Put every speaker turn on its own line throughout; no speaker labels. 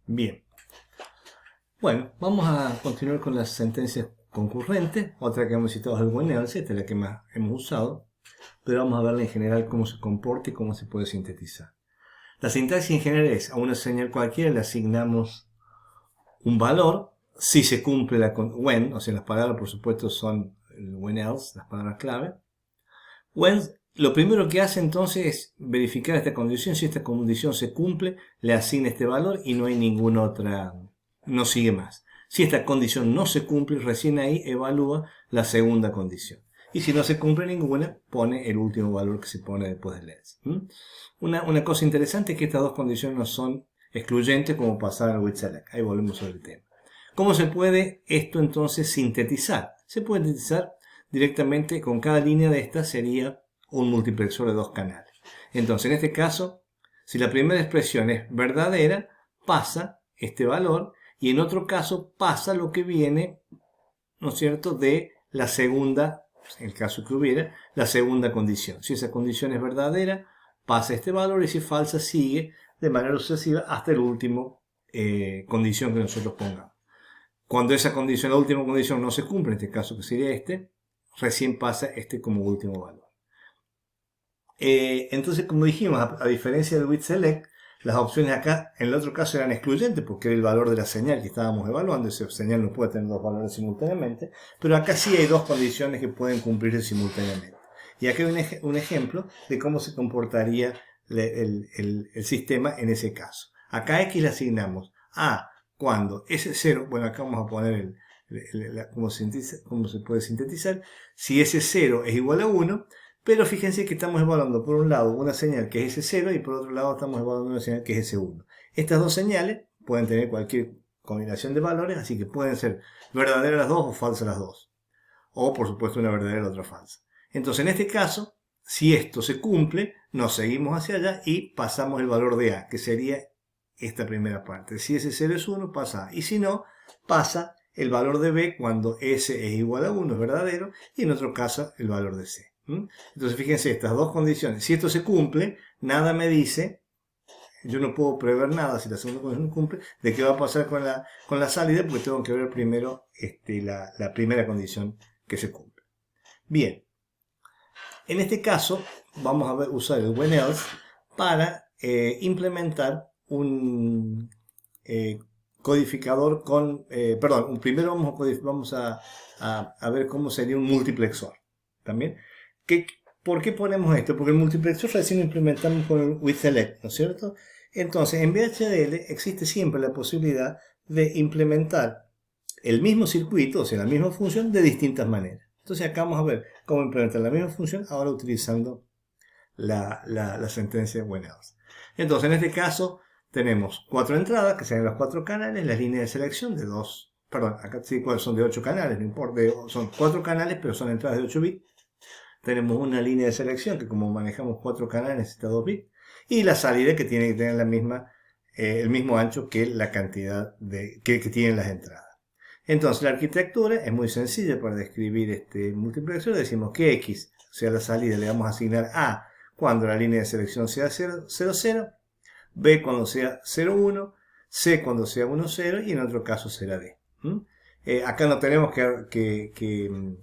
Bien. Bueno, vamos a continuar con las sentencias concurrentes. Otra que hemos citado es el when else, esta es la que más hemos usado. Pero vamos a verla en general cómo se comporta y cómo se puede sintetizar. La sintaxis en general es a una señal cualquiera le asignamos un valor si se cumple la when, o sea, las palabras por supuesto son el when else, las palabras clave. When, lo primero que hace entonces es verificar esta condición. Si esta condición se cumple, le asigna este valor y no hay ninguna otra, no sigue más. Si esta condición no se cumple, recién ahí evalúa la segunda condición. Y si no se cumple ninguna, pone el último valor que se pone después del else. Una cosa interesante es que estas dos condiciones no son excluyentes como pasaba en el with select. Ahí volvemos sobre el tema. ¿Cómo se puede esto entonces sintetizar? Se puede sintetizar directamente con cada línea de estas sería un multiplexor de dos canales. Entonces, en este caso, si la primera expresión es verdadera, pasa este valor, y en otro caso pasa lo que viene, ¿no es cierto?, de la segunda, en el caso que hubiera, la segunda condición. Si esa condición es verdadera, pasa este valor, y si es falsa, sigue de manera sucesiva hasta el último condición que nosotros pongamos. Cuando esa condición, la última condición, no se cumple, en este caso que sería este, recién pasa este como último valor. Entonces, como dijimos, a diferencia del with select, las opciones acá, en el otro caso, eran excluyentes porque era el valor de la señal que estábamos evaluando. Esa señal no puede tener dos valores simultáneamente, pero acá sí hay dos condiciones que pueden cumplirse simultáneamente. Y acá hay un ejemplo de cómo se comportaría el sistema en ese caso. Acá a X le asignamos A cuando ese 0, bueno, acá vamos a poner cómo se puede sintetizar. Si ese 0 es igual a 1, pero fíjense que estamos evaluando por un lado una señal que es ese 0 y por otro lado estamos evaluando una señal que es ese 1. Estas dos señales pueden tener cualquier combinación de valores, así que pueden ser verdaderas las dos o falsas las dos. O por supuesto una verdadera y la otra falsa. Entonces en este caso, si esto se cumple, nos seguimos hacia allá y pasamos el valor de A, que sería esta primera parte. Si ese 0 es 1, pasa A. Y si no, pasa el valor de B cuando S es igual a 1, es verdadero, y en otro caso el valor de C. Entonces fíjense estas dos condiciones. Si esto se cumple, nada me dice, yo no puedo prever nada si la segunda condición no cumple, de qué va a pasar con la salida, porque tengo que ver primero la primera condición que se cumple. Bien, en este caso vamos a usar el when else para implementar un codificador con, primero vamos a ver cómo sería un multiplexor. ¿También? ¿Por qué ponemos esto? Porque el multiplexor recién lo implementamos con el with select, ¿no es cierto? Entonces, en VHDL existe siempre la posibilidad de implementar el mismo circuito, o sea, la misma función, de distintas maneras. Entonces, acá vamos a ver cómo implementar la misma función, ahora utilizando la sentencia when else. Entonces, en este caso, tenemos 4 entradas, que serían los 4 canales, las líneas de selección de 2, perdón, acá sí son de 8 canales, no importa, son 4 canales, pero son entradas de 8 bits. Tenemos una línea de selección que como manejamos 4 canales necesita 2 bits. Y la salida que tiene que tener el mismo ancho que la cantidad que tienen las entradas. Entonces la arquitectura es muy sencilla para describir este multiplexor. Decimos que X, o sea la salida, le vamos a asignar A cuando la línea de selección sea 0, 0, 0, B cuando sea 0, 1, C cuando sea 1, 0 y en otro caso será D. Acá no tenemos que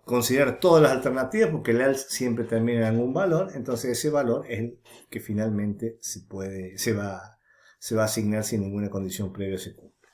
considerar todas las alternativas porque el else siempre termina en algún valor, entonces ese valor es el que finalmente se va a asignar sin ninguna condición previa se cumple.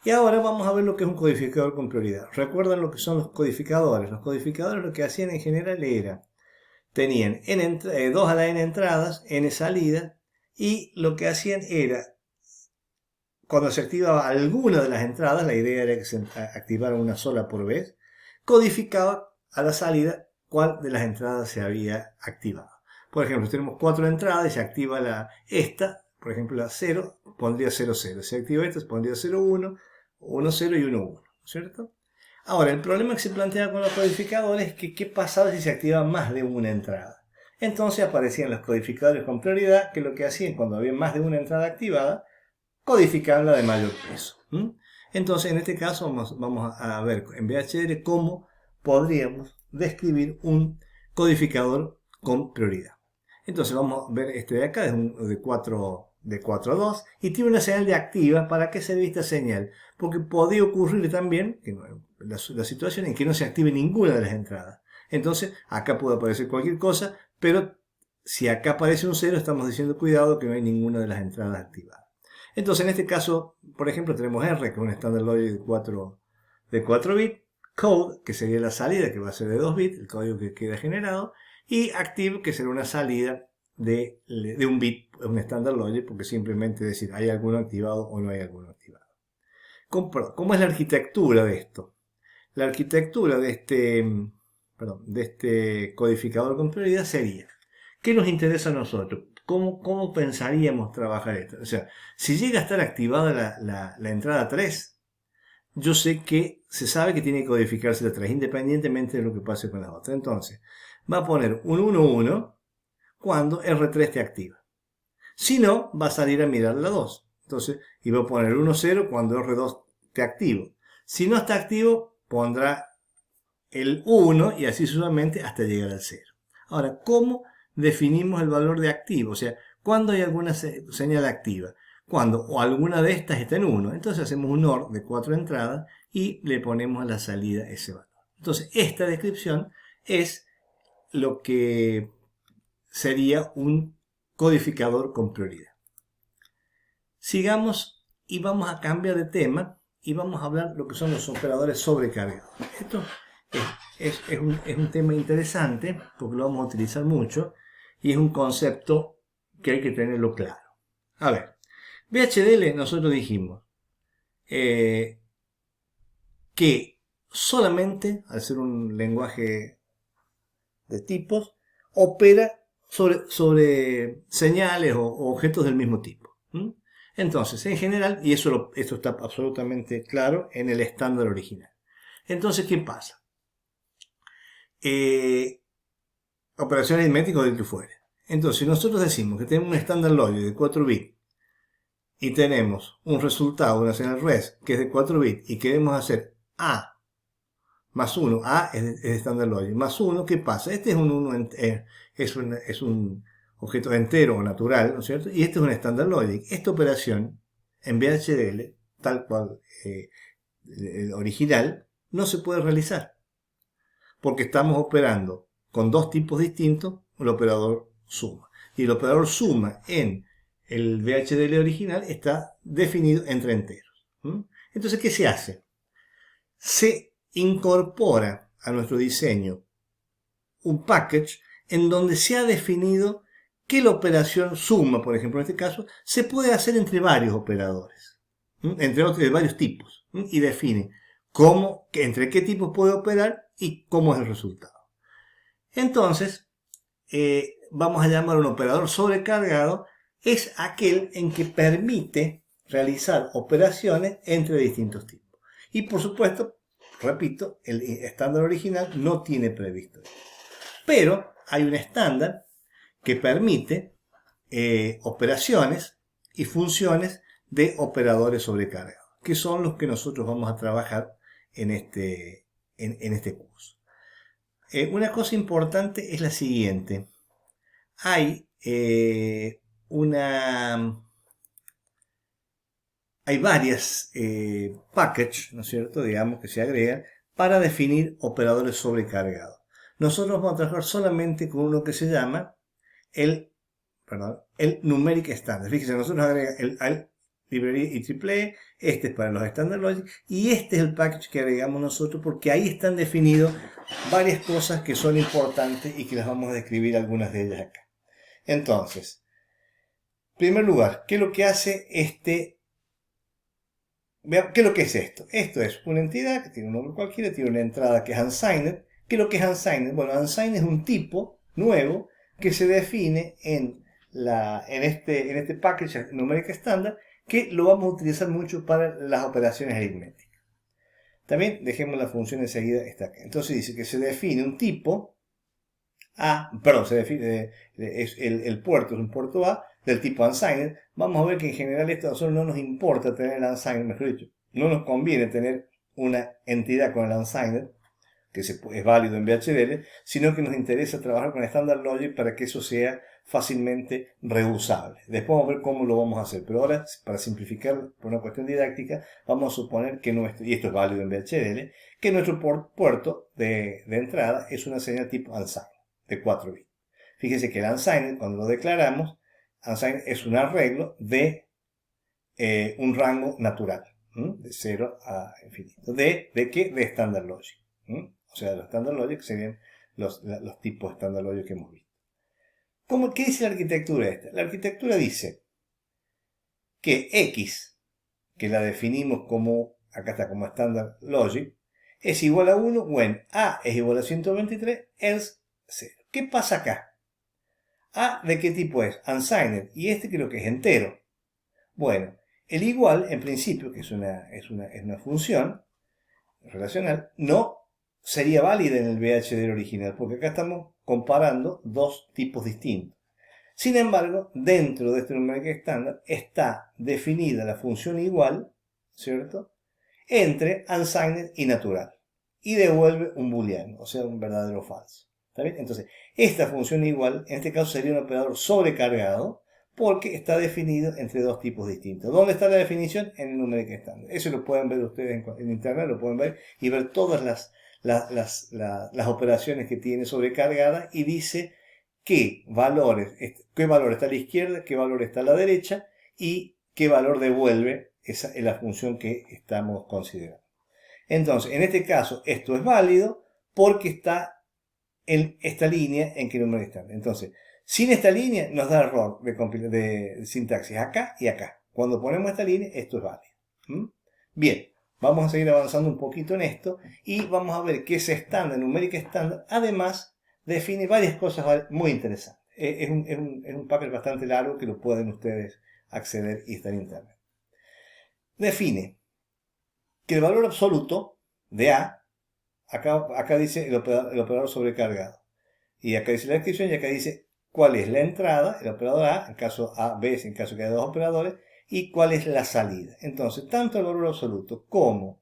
Y ahora vamos a ver lo que es un codificador con prioridad. ¿Recuerdan lo que son los codificadores? Los codificadores lo que hacían en general era, tenían 2 a la n entradas, n salidas, y lo que hacían era, cuando se activaba alguna de las entradas, la idea era que se activara una sola por vez, codificaba a la salida cuál de las entradas se había activado. Por ejemplo, si tenemos 4 entradas y se activa esta, por ejemplo la 0, pondría 0, 0. Si se activa esta, pondría 0, 1, 1, 0 y 1, 1, ¿cierto? Ahora, el problema que se plantea con los codificadores es que qué pasaba si se activaba más de una entrada. Entonces aparecían los codificadores con prioridad, que lo que hacían cuando había más de una entrada activada, codificarla de mayor peso. Entonces, en este caso vamos a ver en VHDL cómo podríamos describir un codificador con prioridad. Entonces vamos a ver este de acá, es de 4 de 4 a 2 y tiene una señal de activa. ¿Para qué sirve esta señal? Porque podría ocurrir también que la situación en que no se active ninguna de las entradas. Entonces acá puede aparecer cualquier cosa, pero si acá aparece un 0 estamos diciendo cuidado que no hay ninguna de las entradas activadas. Entonces en este caso, por ejemplo, tenemos R, que es un Standard Logic de 4 bits, Code, que sería la salida, que va a ser de 2 bits, el código que queda generado, y Active, que será una salida de un bit, un Standard Logic, porque simplemente decir hay alguno activado o no hay alguno activado. ¿Cómo es la arquitectura de esto? La arquitectura de este codificador con prioridad sería: ¿qué nos interesa a nosotros? ¿Cómo pensaríamos trabajar esto? O sea, si llega a estar activada la entrada 3, yo sé que se sabe que tiene que codificarse la 3, independientemente de lo que pase con la otra. Entonces, va a poner un 1-1 cuando R3 esté activa. Si no, va a salir a mirar la 2. Entonces, y va a poner 1-0 cuando R2 esté activo. Si no está activo, pondrá el 1 y así sucesivamente hasta llegar al 0. Ahora, ¿cómo definimos el valor de activo? O sea, ¿cuándo hay alguna señal activa? Cuando o alguna de estas está en 1. Entonces hacemos un OR de 4 entradas y le ponemos a la salida ese valor. Entonces, esta descripción es lo que sería un codificador con prioridad. Sigamos y vamos a cambiar de tema y vamos a hablar lo que son los operadores sobrecargados. Esto es un tema interesante porque lo vamos a utilizar mucho y es un concepto que hay que tenerlo claro. A ver, VHDL nosotros dijimos que solamente, al ser un lenguaje de tipos, opera sobre señales o objetos del mismo tipo. Entonces, en general, y esto está absolutamente claro en el estándar original. Entonces, ¿qué pasa? Operaciones aritméticas de que fuere. Entonces, si nosotros decimos que tenemos un estándar logic de 4 bits y tenemos un resultado, una señal res, que es de 4 bits y queremos hacer A más 1, A es estándar logic, más 1, ¿qué pasa? Este es es un objeto entero o natural, ¿no es cierto? Y este es un estándar logic. Esta operación en VHDL, tal cual el original, no se puede realizar porque estamos operando con dos tipos distintos el operador suma. Y el operador suma en el VHDL original está definido entre enteros. Entonces, ¿qué se hace? Se incorpora a nuestro diseño un package en donde se ha definido que la operación suma, por ejemplo, en este caso, se puede hacer entre varios operadores, entre otros de varios tipos, y define entre qué tipos puede operar y cómo es el resultado. Entonces, vamos a llamar un operador sobrecargado, es aquel en que permite realizar operaciones entre distintos tipos. Y por supuesto, repito, el estándar original no tiene previsto esto. Pero hay un estándar que permite operaciones y funciones de operadores sobrecargados, que son los que nosotros vamos a trabajar en este curso. Una cosa importante es la siguiente. Hay varias packages, ¿no es cierto?, digamos, que se agregan para definir operadores sobrecargados. Nosotros vamos a trabajar solamente con uno que se llama el numeric standard. Fíjense, nosotros agregamos el librería IEEE, este es para los standard logic, y este es el package que agregamos nosotros porque ahí están definidos varias cosas que son importantes y que las vamos a describir algunas de ellas acá. Entonces, en primer lugar, ¿qué es lo que hace ¿qué es lo que es esto? Esto es una entidad que tiene un nombre cualquiera, tiene una entrada que es unsigned. ¿Qué es lo que es unsigned? Bueno, unsigned es un tipo nuevo que se define en este package numeric standard, que lo vamos a utilizar mucho para las operaciones aritméticas. También dejemos la función enseguida, está acá. Entonces dice que se define un tipo se define, el puerto es un puerto A del tipo unsigned. Vamos a ver que en general esto a nosotros no nos importa tener el unsigned, mejor dicho, no nos conviene tener una entidad con el unsigned, que es válido en VHDL, sino que nos interesa trabajar con Standard Logic para que eso sea fácilmente reusable. Después vamos a ver cómo lo vamos a hacer, pero ahora, para simplificar por una cuestión didáctica, vamos a suponer que nuestro, y esto es válido en VHDL, que nuestro puerto de entrada es una señal tipo unsigned, de 4 bits. Fíjense que el unsigned, cuando lo declaramos, unsigned es un arreglo de un rango natural, de 0 a infinito. ¿De qué? De Standard Logic. O sea, los Standard Logic serían los tipos de Standard Logic que hemos visto. ¿Qué dice la arquitectura esta? La arquitectura dice que X, que la definimos como, acá está, como Standard Logic, es igual a 1 when A es igual a 123, else 0. ¿Qué pasa acá? A, ¿de qué tipo es? Unsigned. Y este creo que es entero. Bueno, el igual, en principio, que es una función relacional, no sería válida en el VHDL original, porque acá estamos comparando dos tipos distintos. Sin embargo, dentro de este numeric estándar está definida la función igual, ¿cierto?, entre unsigned y natural, y devuelve un booleano, o sea, un verdadero o falso. ¿Está bien? Entonces, esta función igual, en este caso sería un operador sobrecargado, porque está definido entre dos tipos distintos. ¿Dónde está la definición? En el numeric estándar. Eso lo pueden ver ustedes en internet, lo pueden ver y ver todas las operaciones que tiene sobrecargadas, y dice qué valor está a la izquierda, qué valor está a la derecha y qué valor devuelve esa es la función que estamos considerando. Entonces, en este caso, esto es válido porque está en esta línea en que el número está. Entonces, sin esta línea nos da error de sintaxis acá y acá. Cuando ponemos esta línea, esto es válido. Bien, vamos a seguir avanzando un poquito en esto y vamos a ver que ese estándar, numérica estándar, además define varias cosas muy interesantes. Es un papel bastante largo que lo pueden ustedes acceder y está en internet. Define que el valor absoluto de A, acá dice el operador sobrecargado, y acá dice la descripción, y acá dice cuál es la entrada, el operador A, en caso A, B, en caso que haya dos operadores, y cuál es la salida. Entonces, tanto el valor absoluto como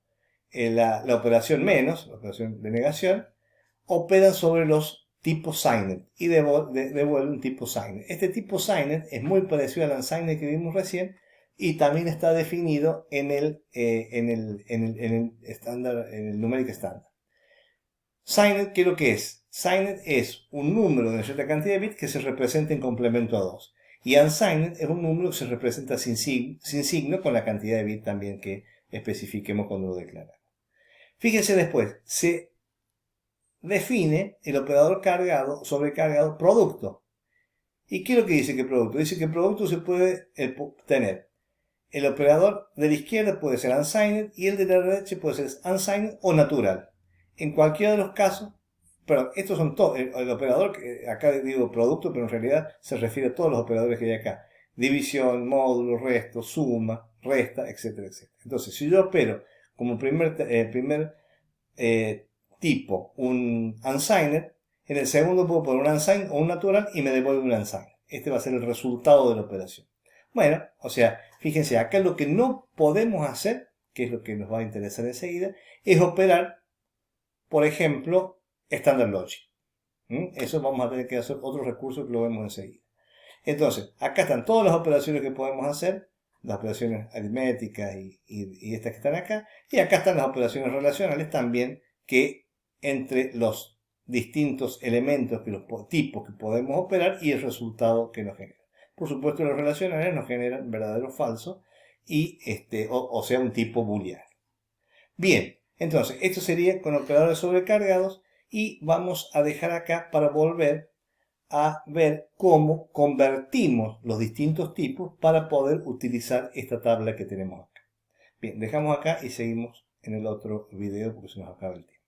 la operación menos, la operación de negación, operan sobre los tipos signed y devuelve un tipo signed. Este tipo signed es muy parecido al unsigned que vimos recién, y también está definido en el numeric estándar. Signed, ¿qué es lo que es? Signed es un número de una cierta cantidad de bits que se representa en complemento a 2. Y unsigned es un número que se representa sin signo, con la cantidad de bits también que especifiquemos cuando lo declaramos. Fíjense después, se define el operador sobrecargado producto. ¿Y qué es lo que dice que producto? Dice que producto se puede tener. El operador de la izquierda puede ser unsigned y el de la derecha puede ser unsigned o natural. En cualquiera de los casos, pero estos son todos, el operador, acá digo producto, pero en realidad se refiere a todos los operadores que hay acá. División, módulo, resto, suma, resta, etcétera, etcétera. Entonces, si yo opero como primer tipo un unsigned, en el segundo puedo poner un unsigned o un natural y me devuelve un unsigned. Este va a ser el resultado de la operación. Bueno, o sea, fíjense, acá lo que no podemos hacer, que es lo que nos va a interesar enseguida, es operar, por ejemplo, Standard Logic. Eso vamos a tener que hacer otro recurso que lo vemos enseguida. Entonces, acá están todas las operaciones que podemos hacer, las operaciones aritméticas y estas que están acá, y acá están las operaciones relacionales también, que entre los distintos elementos, los tipos que podemos operar y el resultado que nos genera. Por supuesto, los relacionales nos generan verdadero o falso, y o sea, un tipo booleano. Bien, entonces, esto sería con operadores sobrecargados, y vamos a dejar acá para volver a ver cómo convertimos los distintos tipos para poder utilizar esta tabla que tenemos acá. Bien, dejamos acá y seguimos en el otro video porque se nos acaba el tiempo.